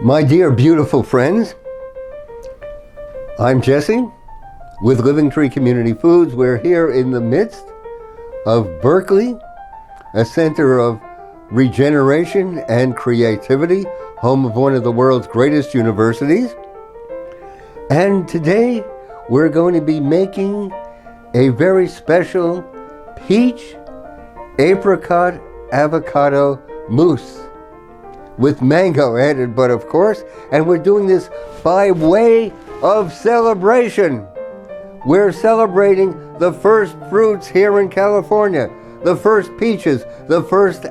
My dear beautiful friends, I'm Jesse with Living Tree Community Foods. We're here in the midst of Berkeley, a center of regeneration and creativity, home of one of the world's greatest universities. And today we're going to be making a very special peach apricot avocado mousse with mango added, but of course, and we're doing this by way of celebration. We're celebrating the first fruits here in California, the first peaches, the first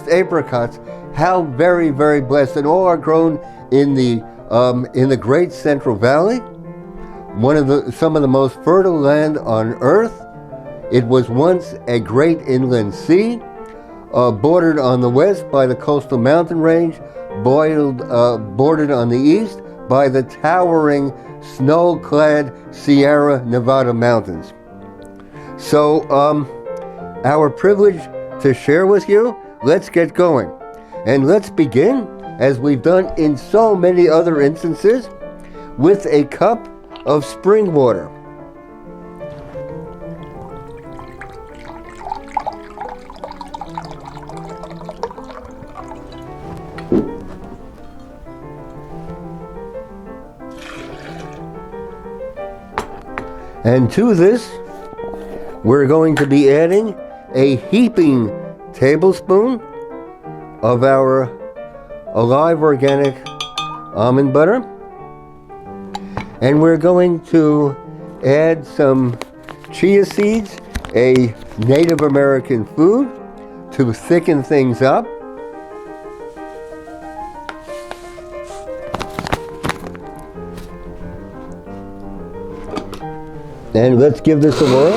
apricots. How very, very blessed! And all are grown in the Great Central Valley, some of the most fertile land on earth. It was once a great inland sea, bordered on the west by the coastal mountain range, bordered on the east by the towering snow-clad Sierra Nevada mountains. So, our privilege to share with you. Let's get going. And let's begin, as we've done in so many other instances, with a cup of spring water. And to this, we're going to be adding a heaping tablespoon of our alive organic almond butter. And we're going to add some chia seeds, a Native American food, to thicken things up. And let's give this a whirl.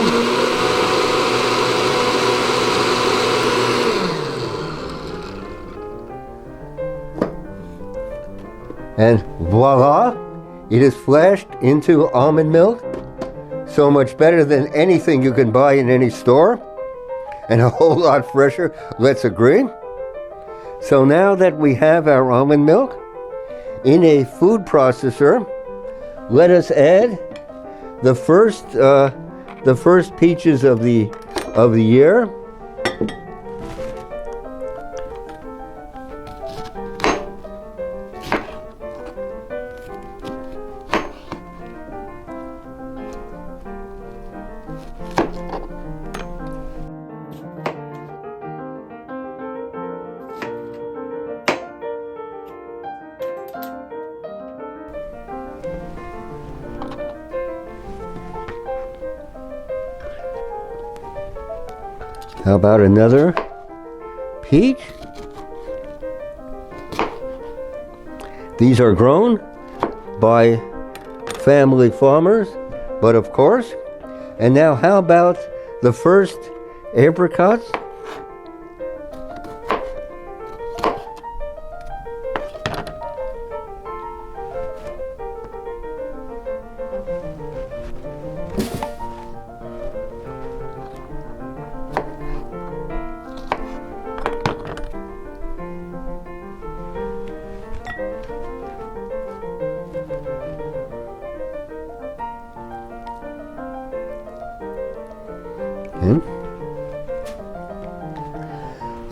And voila, it is flashed into almond milk. So much better than anything you can buy in any store, and a whole lot fresher, let's agree. So now that we have our almond milk in a food processor, let us add the first peaches of the year. How about another peach? These are grown by family farmers, but of course. And now how about the first apricots?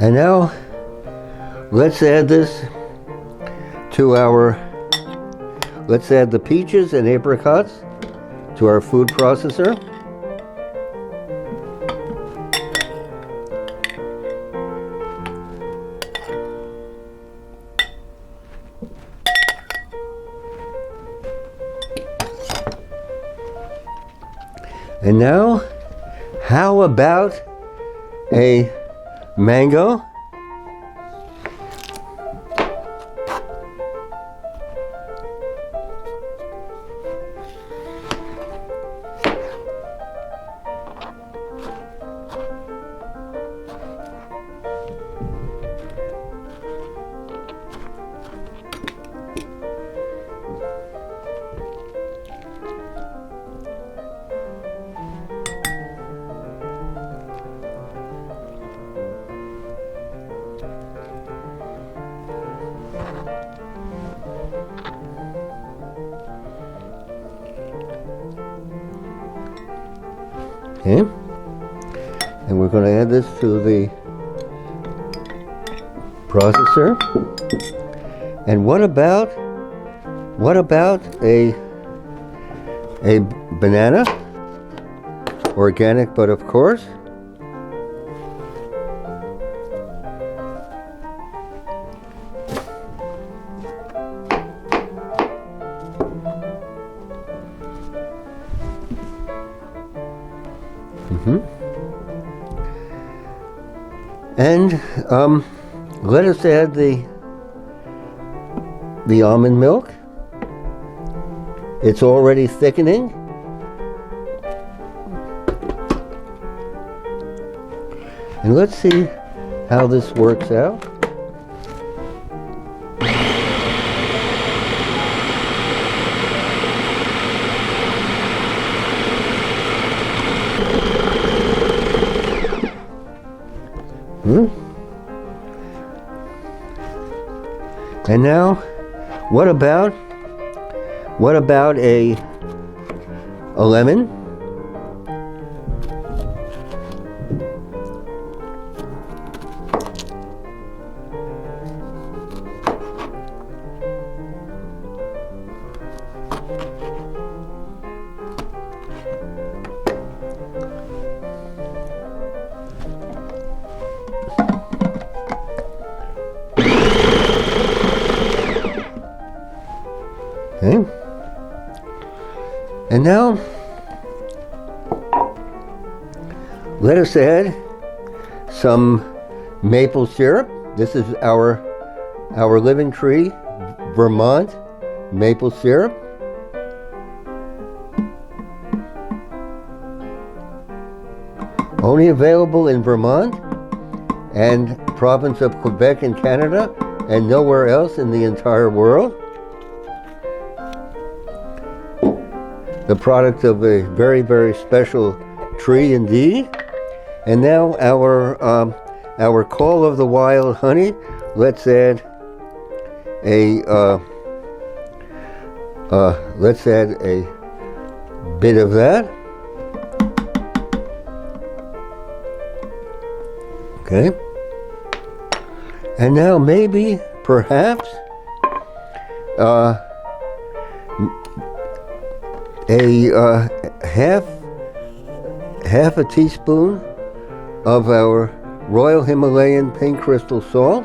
And now, let's add this to let's add the peaches and apricots to our food processor. And now, how about a mango? Okay. And we're going to add this to the processor. And what about a banana? Organic, but of course. And let us add the almond milk. It's already thickening. And let's see how this works out. And now, what about a lemon? Okay. And now, let us add some maple syrup. This is our Living Tree Vermont maple syrup. Only available in Vermont and province of Quebec in Canada, and nowhere else in the entire world. The product of a very, very special tree indeed. And now our call of the wild honey. Let's add a bit of that. Okay. And now maybe, perhaps, half a teaspoon of our Royal Himalayan pink crystal salt.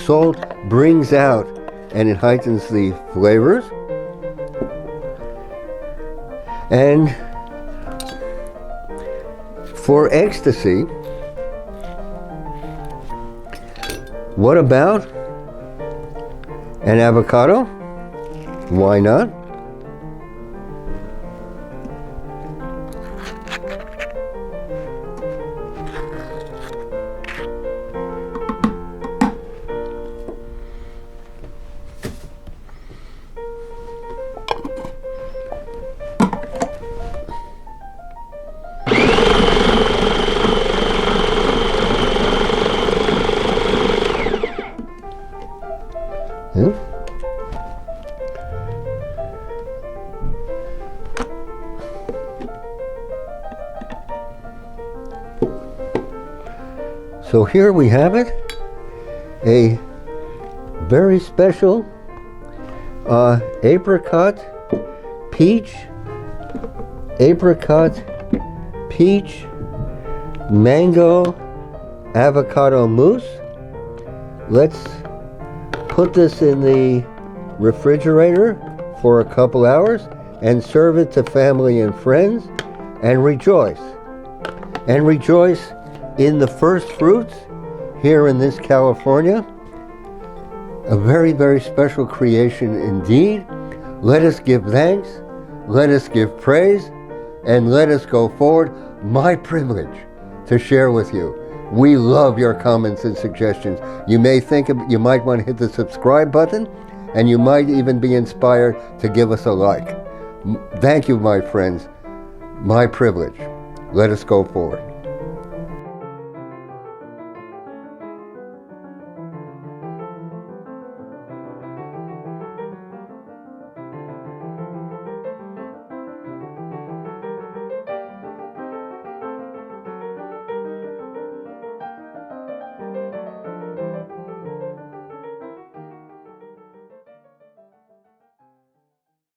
Salt brings out and it heightens the flavors. And for ecstasy, what about an avocado? Why not? So here we have it, a very special apricot peach mango avocado mousse. Let's put this in the refrigerator for a couple hours and serve it to family and friends, and rejoice in the first fruits here in this California. A very, very special creation indeed. Let us give thanks, let us give praise, and let us go forward. My privilege to share with you. We love your comments and suggestions. You might want to hit the subscribe button, and you might even be inspired to give us a like. Thank you, my friends. My privilege. Let us go forward.